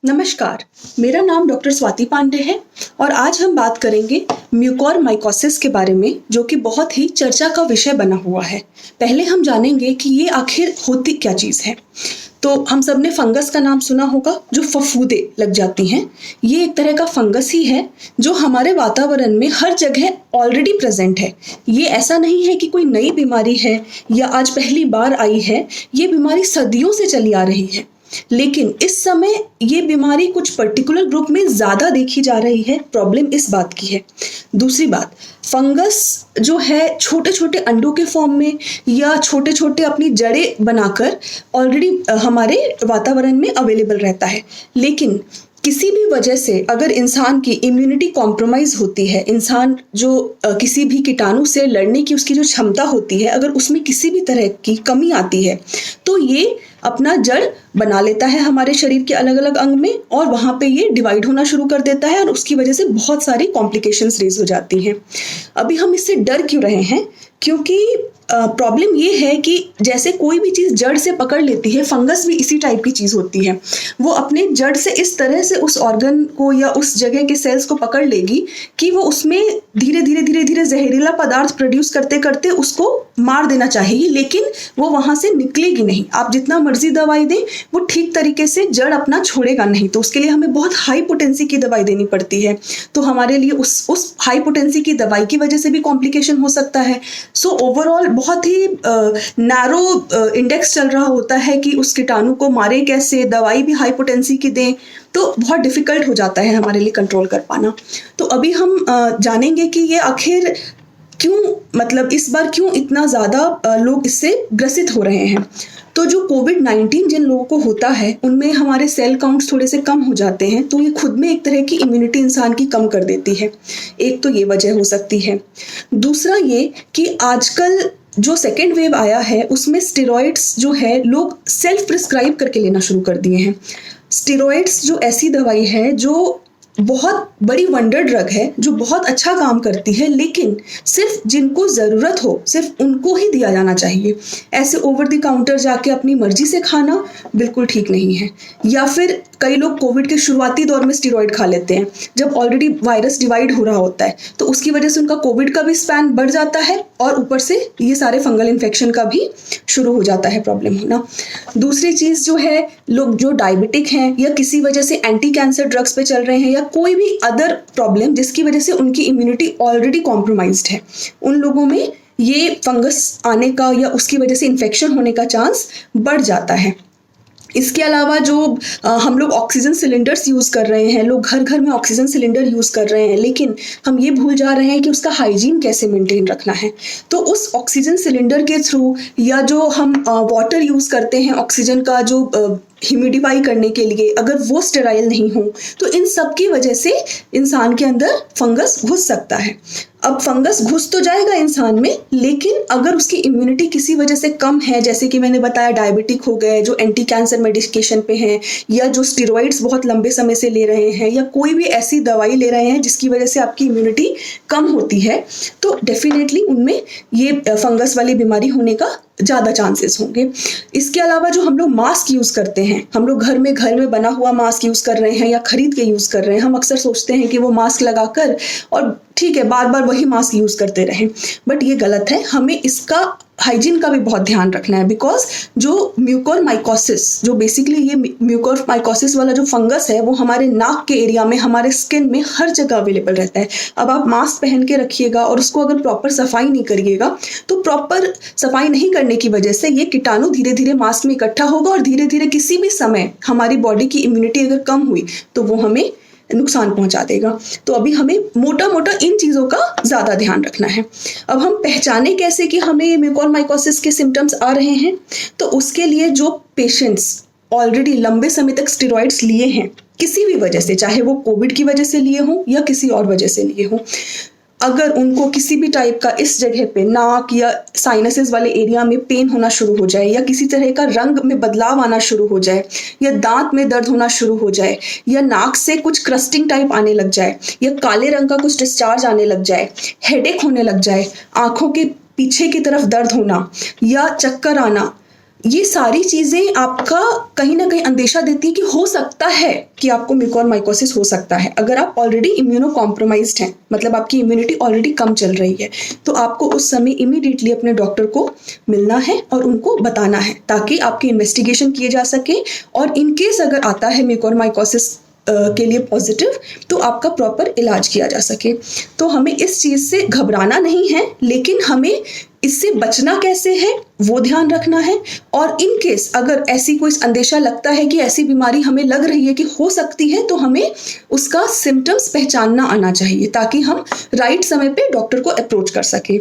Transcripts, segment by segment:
नमस्कार, मेरा नाम डॉक्टर स्वाति पांडे है और आज हम बात करेंगे म्यूकोरमाइकोसिस के बारे में, जो कि बहुत ही चर्चा का विषय बना हुआ है। पहले हम जानेंगे कि ये आखिर होती क्या चीज़ है। तो हम सब ने फंगस का नाम सुना होगा, जो फफूंदे लग जाती हैं। ये एक तरह का फंगस ही है जो हमारे वातावरण में हर जगह ऑलरेडी प्रेजेंट है। ये ऐसा नहीं है कि कोई नई बीमारी है या आज पहली बार आई है। ये बीमारी सदियों से चली आ रही है, लेकिन इस समय ये बीमारी कुछ पर्टिकुलर ग्रुप में ज़्यादा देखी जा रही है। प्रॉब्लम इस बात की है। दूसरी बात, फंगस जो है छोटे छोटे अंडों के फॉर्म में या छोटे छोटे अपनी जड़ें बनाकर ऑलरेडी हमारे वातावरण में अवेलेबल रहता है। लेकिन किसी भी वजह से अगर इंसान की इम्यूनिटी कॉम्प्रोमाइज़ होती है, इंसान जो किसी भी कीटाणु से लड़ने की उसकी जो क्षमता होती है, अगर उसमें किसी भी तरह की कमी आती है, तो ये अपना जड़ बना लेता है हमारे शरीर के अलग अलग अंग में और वहाँ पे ये डिवाइड होना शुरू कर देता है और उसकी वजह से बहुत सारी कॉम्प्लिकेशंस रेज हो जाती हैं। अभी हम इससे डर क्यों रहे हैं? क्योंकि प्रॉब्लम ये है कि जैसे कोई भी चीज़ जड़ से पकड़ लेती है, फंगस भी इसी टाइप की चीज़ होती है। वो अपने जड़ से इस तरह से उस ऑर्गन को या उस जगह के सेल्स को पकड़ लेगी कि वो उसमें धीरे धीरे जहरीला पदार्थ प्रोड्यूस करते करते उसको मार देना चाहेगी, लेकिन वो वहाँ से निकलेगी नहीं। आप जितना मर्जी दवाई दें, वो ठीक तरीके से जड़ अपना छोड़ेगा नहीं। तो उसके लिए हमें बहुत हाई पोटेंसी की दवाई देनी पड़ती है। तो हमारे लिए उस हाई पोटेंसी की दवाई की वजह से भी कॉम्प्लिकेशन हो सकता है। सो ओवरऑल बहुत ही नैरो इंडेक्स चल रहा होता है कि उस कीटाणु को मारे कैसे, दवाई भी हाई पोटेंसी की दें, तो बहुत डिफिकल्ट हो जाता है हमारे लिए कंट्रोल कर पाना। तो अभी हम जानेंगे कि ये आखिर क्यों, मतलब इस बार क्यों इतना ज़्यादा लोग इससे ग्रसित हो रहे हैं। तो जो कोविड-19 जिन लोगों को होता है, उनमें हमारे सेल काउंट्स थोड़े से कम हो जाते हैं, तो ये खुद में एक तरह की इम्यूनिटी इंसान की कम कर देती है। एक तो ये वजह हो सकती है। दूसरा ये कि आजकल जो सेकेंड वेव आया है, उसमें स्टेरॉइड्स जो है लोग सेल्फ प्रिस्क्राइब करके लेना शुरू कर दिए हैं। स्टेरॉइड्स जो ऐसी दवाई है जो बहुत बड़ी वंडर ड्रग है, जो बहुत अच्छा काम करती है, लेकिन सिर्फ जिनको ज़रूरत हो सिर्फ उनको ही दिया जाना चाहिए। ऐसे ओवर द काउंटर जाके अपनी मर्जी से खाना बिल्कुल ठीक नहीं है। या फिर कई लोग कोविड के शुरुआती दौर में स्टेरॉइड खा लेते हैं, जब ऑलरेडी वायरस डिवाइड हो रहा होता है, तो उसकी वजह से उनका कोविड का भी स्पैन बढ़ जाता है और ऊपर से ये सारे फंगल इन्फेक्शन का भी शुरू हो जाता है प्रॉब्लम होना। दूसरी चीज़ जो है, लोग जो डायबिटिक हैं या किसी वजह से एंटी कैंसर ड्रग्स पे चल रहे हैं या कोई भी अदर प्रॉब्लम जिसकी वजह से उनकी इम्यूनिटी ऑलरेडी कॉम्प्रोमाइज्ड है, उन लोगों में ये फंगस आने का या उसकी वजह से इन्फेक्शन होने का चांस बढ़ जाता है। इसके अलावा जो हम लोग ऑक्सीजन सिलेंडर्स यूज़ कर रहे हैं, लोग घर घर में ऑक्सीजन सिलेंडर यूज़ कर रहे हैं, लेकिन हम ये भूल जा रहे हैं कि उसका हाइजीन कैसे मेंटेन रखना है। तो उस ऑक्सीजन सिलेंडर के थ्रू या जो हम वाटर यूज़ करते हैं ऑक्सीजन का जो ह्यूमिडिफाई करने के लिए, अगर वो स्टेराइल नहीं हो, तो इन सब की वजह से इंसान के अंदर फंगस घुस सकता है। अब फंगस घुस तो जाएगा इंसान में, लेकिन अगर उसकी इम्यूनिटी किसी वजह से कम है, जैसे कि मैंने बताया डायबिटिक हो गए, जो एंटी कैंसर मेडिकेशन पे हैं, या जो स्टेरॉइड्स बहुत लंबे समय से ले रहे हैं, या कोई भी ऐसी दवाई ले रहे हैं जिसकी वजह से आपकी इम्यूनिटी कम होती है, तो डेफिनेटली उनमें ये फंगस वाली बीमारी होने का ज़्यादा चांसेस होंगे। इसके अलावा जो हम लोग मास्क यूज़ करते हैं, हम लोग घर में बना हुआ मास्क यूज़ कर रहे हैं या खरीद के यूज़ कर रहे हैं। हम अक्सर सोचते हैं कि वो मास्क लगाकर और ठीक है बार बार वही मास्क यूज़ करते रहें, बट ये गलत है। हमें इसका हाइजीन का भी बहुत ध्यान रखना है, बिकॉज जो म्यूकोरमाइकोसिस, जो बेसिकली ये म्यूकोरमाइकोसिस वाला जो फंगस है, वो हमारे नाक के एरिया में, हमारे स्किन में हर जगह अवेलेबल रहता है। अब आप मास्क पहन के रखिएगा और उसको अगर प्रॉपर सफाई नहीं करिएगा, तो प्रॉपर सफाई नहीं करने की वजह से ये कीटाणु धीरे धीरे मास्क में इकट्ठा होगा और धीरे धीरे किसी भी समय हमारी बॉडी की इम्यूनिटी अगर कम हुई तो वो हमें नुकसान पहुंचा देगा। तो अभी हमें मोटा मोटा इन चीज़ों का ज़्यादा ध्यान रखना है। अब हम पहचाने कैसे कि हमें ये म्यूकोरमाइकोसिस के सिम्टम्स आ रहे हैं, तो उसके लिए जो पेशेंट्स ऑलरेडी लंबे समय तक स्टेरॉइड्स लिए हैं किसी भी वजह से, चाहे वो कोविड की वजह से लिए हों या किसी और वजह से लिए हों, अगर उनको किसी भी टाइप का इस जगह पे नाक या साइनसेस वाले एरिया में पेन होना शुरू हो जाए, या किसी तरह का रंग में बदलाव आना शुरू हो जाए, या दांत में दर्द होना शुरू हो जाए, या नाक से कुछ क्रस्टिंग टाइप आने लग जाए, या काले रंग का कुछ डिस्चार्ज आने लग जाए, हेडेक होने लग जाए, आंखों के पीछे की तरफ दर्द होना या चक्कर आना, ये सारी चीज़ें आपका कहीं ना कहीं अंदेशा देती है कि हो सकता है कि आपको म्यूकोरमाइकोसिस हो सकता है। अगर आप ऑलरेडी इम्यूनो कॉम्प्रोमाइज्ड हैं, मतलब आपकी इम्यूनिटी ऑलरेडी कम चल रही है, तो आपको उस समय इमीडिएटली अपने डॉक्टर को मिलना है और उनको बताना है ताकि आपकी इन्वेस्टिगेशन किए जा सके। और इन केस अगर आता है म्यूकोरमाइकोसिस के लिए पॉजिटिव, तो आपका प्रॉपर इलाज किया जा सके। तो हमें इस चीज़ से घबराना नहीं है, लेकिन हमें इससे बचना कैसे है वो ध्यान रखना है। और इन केस अगर ऐसी कोई अंदेशा लगता है कि ऐसी बीमारी हमें लग रही है कि हो सकती है, तो हमें उसका सिम्टम्स पहचानना आना चाहिए ताकि हम राइट समय पे डॉक्टर को अप्रोच कर सके।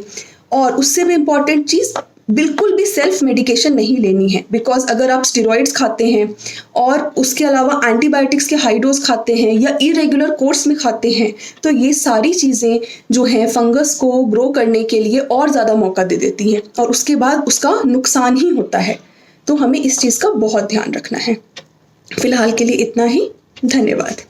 और उससे भी इम्पॉर्टेंट चीज़, बिल्कुल भी सेल्फ मेडिकेशन नहीं लेनी है। बिकॉज अगर आप स्टेरॉइड्स खाते हैं और उसके अलावा एंटीबायोटिक्स के हाई डोज खाते हैं या इरेगुलर कोर्स में खाते हैं, तो ये सारी चीज़ें जो हैं फंगस को ग्रो करने के लिए और ज़्यादा मौका दे देती हैं और उसके बाद उसका नुकसान ही होता है। तो हमें इस चीज़ का बहुत ध्यान रखना है। फिलहाल के लिए इतना ही। धन्यवाद।